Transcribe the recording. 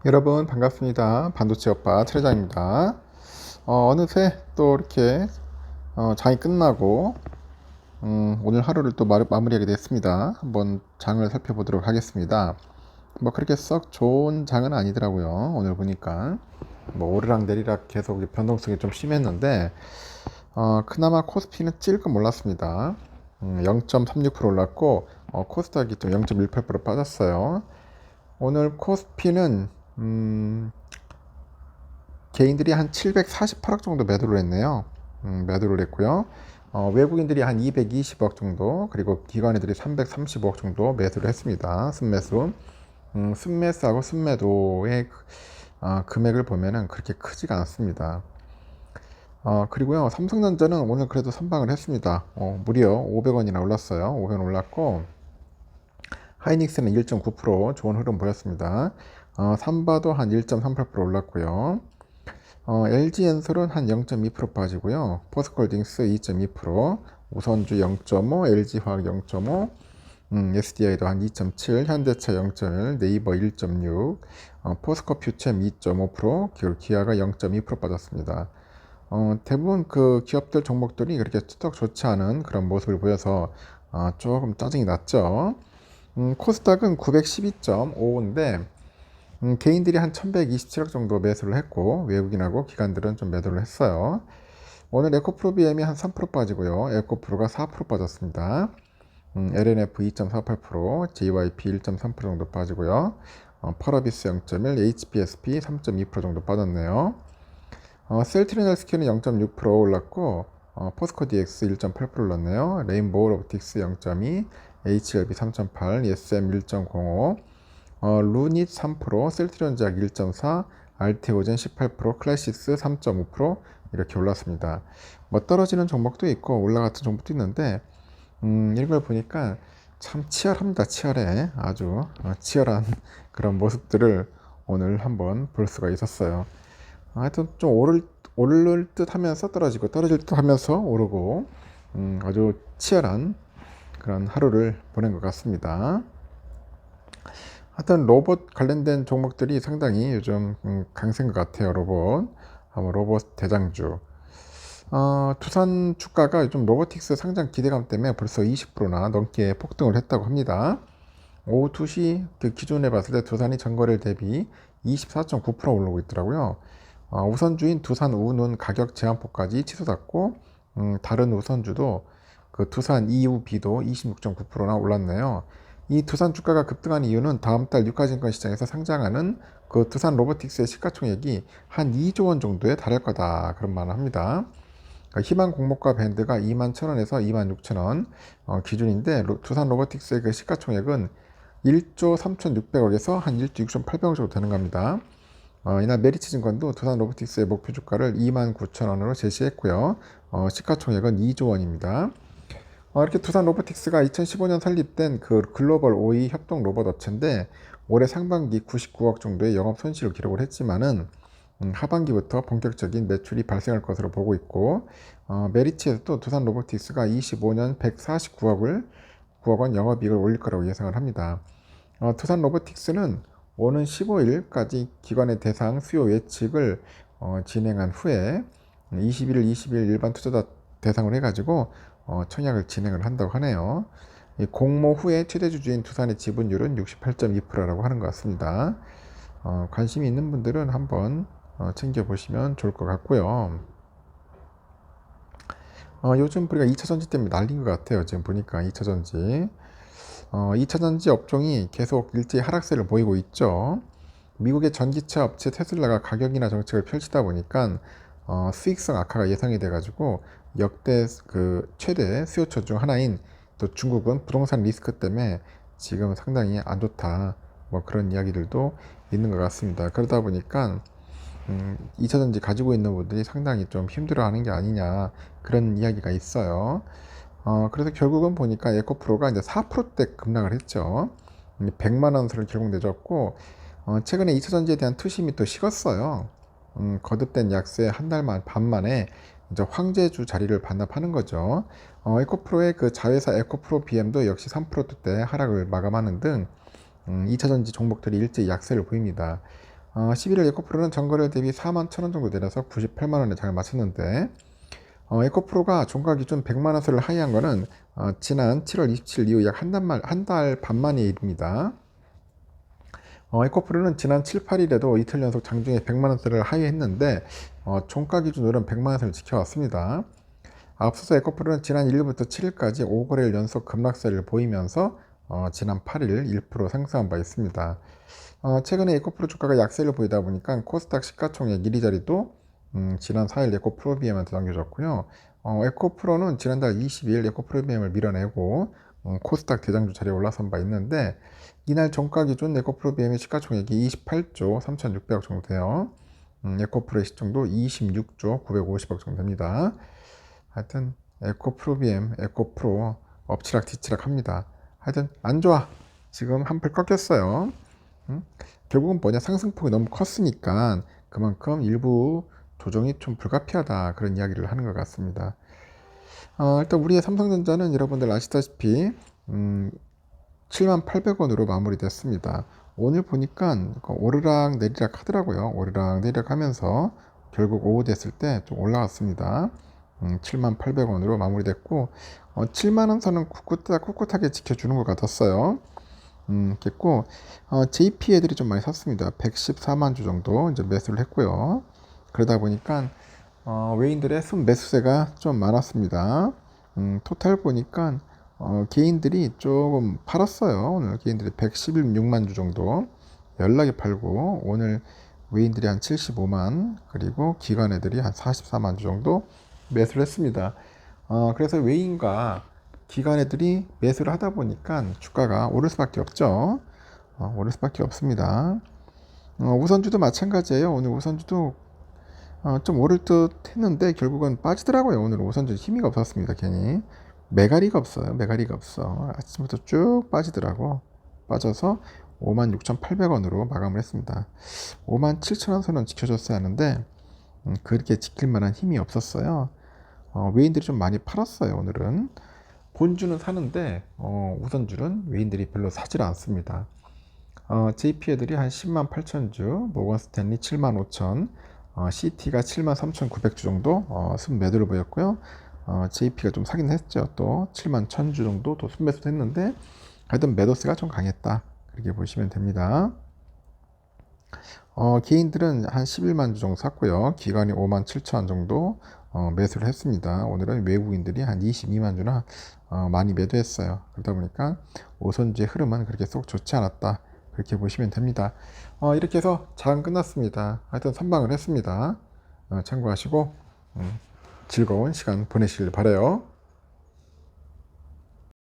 여러분 반갑습니다. 반도체 오빠 트레장입니다. 어느새 또 이렇게 장이 끝나고 오늘 하루를 또 마무리하게 됐습니다. 한번 장을 살펴보도록 하겠습니다. 뭐 그렇게 썩 좋은 장은 아니더라고요. 오늘 보니까 뭐 오르락 내리락 계속 변동성이 좀 심했는데 그나마 코스피는 찔끔 올랐습니다. 0.36% 올랐고 코스닥이 좀 0.18% 빠졌어요. 오늘 코스피는 개인들이 한 748억 정도 매도를 했네요. 매도를 했고요. 외국인들이 한 220억 정도, 그리고 기관애들이 335억 정도 매수를 했습니다. 순매수. 순매수하고 순매도의 금액을 보면은 그렇게 크지가 않습니다. 그리고요, 삼성전자는 오늘 그래도 선방을 했습니다. 무려 500원이나 올랐어요. 500원 올랐고, 하이닉스는 1.9% 좋은 흐름 보였습니다. 삼바도 한 1.38% 올랐고요. LG엔솔은 한 0.2% 빠지고요. 포스코홀딩스 2.2%, 우선주 0.5, LG화학 0.5, SDI도 한 2.7, 현대차 0.1, 네이버 1.6, 포스코퓨처엠 2.5%, 기아가 0.2% 빠졌습니다. 대부분 그 기업들 종목들이 그렇게 썩 좋지 않은 그런 모습을 보여서 조금 짜증이 났죠. 코스닥은 912.5인데 개인들이 한 1127억 정도 매수를 했고 외국인하고 기관들은 좀 매도를 했어요. 오늘 에코프로 BM이 한 3% 빠지고요. 에코프로가 4% 빠졌습니다. LNF 2.48%, JYP 1.3% 정도 빠지고요. 펄어비스 0.1, HPSP 3.2% 정도 빠졌네요. 셀트리널스키는 0.6% 올랐고 포스코 DX 1.8% 올랐네요. 레인보우 로보틱스 0.2, HLB 3.8, SM 1.05, 루닛 3%, 셀트리온작 1.4, 알테오젠 18%, 클래시스 3.5% 이렇게 올랐습니다. 뭐 떨어지는 종목도 있고 올라갔던 종목도 있는데 이런 걸 보니까 참 치열합니다. 치열해. 아주 치열한 그런 모습들을 오늘 한번 볼 수가 있었어요. 하여튼 좀 오를 듯 하면서 떨어지고 떨어질 듯 하면서 오르고 아주 치열한 그런 하루를 보낸 것 같습니다. 하여튼 로봇 관련된 종목들이 상당히 요즘 강세인 것 같아요. 로봇 대장주. 두산 주가가 요즘 로보틱스 상장 기대감 때문에 벌써 20%나 넘게 폭등을 했다고 합니다. 오후 2시 그 기준에 봤을 때 두산이 전거래 대비 24.9% 오르고 있더라고요. 우선주인 두산 우는 가격 제한폭까지 취소됐고 다른 우선주도 그 두산 EUB도 26.9%나 올랐네요. 이 두산 주가가 급등한 이유는 다음 달 유가증권 시장에서 상장하는 그 두산 로보틱스의 시가총액이 한 2조 원 정도에 달할 거다 그런 말을 합니다. 희망 공모가 밴드가 21,000원에서 26,000원 기준인데 두산 로보틱스의 그 시가총액은 1조 3,600억에서 한 1조 6,800억 정도 되는 겁니다. 이날 메리츠증권도 두산 로보틱스의 목표 주가를 29,000원으로 제시했고요. 시가총액은 2조 원입니다. 이렇게 두산 로보틱스가 2015년 설립된 그 글로벌 5위 협동 로봇 업체인데 올해 상반기 99억 정도의 영업 손실을 기록을 했지만은 하반기부터 본격적인 매출이 발생할 것으로 보고 있고 메리츠에서 또 두산 로보틱스가 25년 149억 원 영업이익을 올릴 거라고 예상을 합니다. 두산 로보틱스는 오는 15일까지 기관의 대상 수요 예측을 진행한 후에 21일, 20일 일반 투자자 대상으로 해가지고 청약을 진행을 한다고 하네요. 이 공모 후에 최대 주주인 두산의 지분율은 68.2%라고 하는 것 같습니다. 관심이 있는 분들은 한번 챙겨보시면 좋을 것 같고요. 요즘 우리가 2차전지 때문에 난린 것 같아요. 지금 보니까 2차전지. 2차전지 업종이 계속 일제히 하락세를 보이고 있죠. 미국의 전기차 업체 테슬라가 가격이나 정책을 펼치다 보니까 수익성 악화가 예상이 돼가지고 역대 그 최대 수요처 중 하나인 또 중국은 부동산 리스크 때문에 지금 상당히 안 좋다. 뭐 그런 이야기들도 있는 것 같습니다. 그러다 보니까 2차전지 가지고 있는 분들이 상당히 좀 힘들어하는 게 아니냐 그런 이야기가 있어요. 그래서 결국은 보니까 에코프로가 이제 4%대 급락을 했죠. 100만 원 선을 결국 내줬고 최근에 2차전지에 대한 투심이 또 식었어요. 거듭된 약세 한 달 반 만에 이제 황제주 자리를 반납하는 거죠. 에코프로의 그 자회사 에코프로 BM도 역시 3%대 하락을 마감하는 등 2차전지 종목들이 일제히 약세를 보입니다. 11월 에코프로는 전거래 대비 41,000원 정도 내려서 98만 원에 잘 맞췄는데 에코프로가 종가 기준 100만 원 선을 하회한 거는 지난 7월 27일 이후 약 한 달 반 만의 일입니다. 에코프로는 지난 7, 8일에도 이틀 연속 장중에 100만 원 선을 하회했는데 종가 기준으로는 100만 원 선을 지켜왔습니다. 앞서서 에코프로는 지난 1일부터 7일까지 5거래일 연속 급락세를 보이면서 지난 8일 1% 상승한 바 있습니다. 최근에 에코프로 주가가 약세를 보이다 보니까 코스닥 시가총액 1위 자리도 지난 4일 에코프로비엠한테 넘겨졌고요. 에코프로는 지난달 22일 에코프로비엠을 밀어내고 코스닥 대장주 자리에 올라선 바 있는데 이날 종가 기준 에코프로비엠의 시가총액이 28조 3,600억 정도 돼요. 에코프로의 시총도 26조 950억 정도 됩니다. 하여튼 에코프로비엠, 에코프로 엎치락뒤치락 합니다. 하여튼 안 좋아. 지금 한풀 꺾였어요. 결국은 뭐냐, 상승폭이 너무 컸으니까 그만큼 일부 조정이 좀 불가피하다, 그런 이야기를 하는 것 같습니다. 일단 우리의 삼성전자는 여러분들 아시다시피 78,000원으로 마무리됐습니다. 오늘 보니까 오르락 내리락 하더라고요. 오르락 내리락 하면서 결국 오후 됐을 때 좀 올라갔습니다. 78,000원으로 마무리됐고 7만원 선은 꿋꿋하게 지켜주는 것 같았어요. 됐고 JP 애들이 좀 많이 샀습니다. 114만 주 정도 이제 매수를 했고요. 그러다 보니까 외인들의 순매수세가 좀 많았습니다. 토탈 보니까 개인들이 조금 팔았어요. 오늘 개인들이 116만 주 정도 연락이 팔고, 오늘 외인들이 한 75만, 그리고 기관 애들이 한 44만 주 정도 매수를 했습니다. 그래서 외인과 기관 애들이 매수를 하다 보니까 주가가 오를 수밖에 없죠. 오를 수밖에 없습니다. 우선주도 마찬가지예요. 오늘 우선주도 좀 오를 듯 했는데 결국은 빠지더라고요. 오늘 우선주 힘이 없었습니다. 괜히 매가리가 없어요. 매가리가 없어. 아침부터 쭉 빠지더라고. 빠져서 56,800원으로 마감을 했습니다. 57,000원 선은 지켜줬어야 하는데 그렇게 지킬 만한 힘이 없었어요. 외인들이 좀 많이 팔았어요. 오늘은 본주는 사는데 우선주는 외인들이 별로 사질 않습니다. JP 애들이 한 10만 8천 주, 모건 스탠리 7만 5천, CT가 7만 3,900주 정도 순매도를 보였고요. JP가 좀 사긴 했죠. 또 7만 1,000주 정도 또 순매수도 했는데 하여튼 매도세가 좀 강했다, 그렇게 보시면 됩니다. 개인들은 한 11만 주 정도 샀고요. 기관이 5만 7천 정도 매수를 했습니다. 오늘은 외국인들이 한 22만 주나 많이 매도했어요. 그러다 보니까 우선주의 흐름은 그렇게 쏙 좋지 않았다, 그렇게 보시면 됩니다. 이렇게 해서 장 끝났습니다. 하여튼 선방을 했습니다. 참고하시고 즐거운 시간 보내시길 바라요.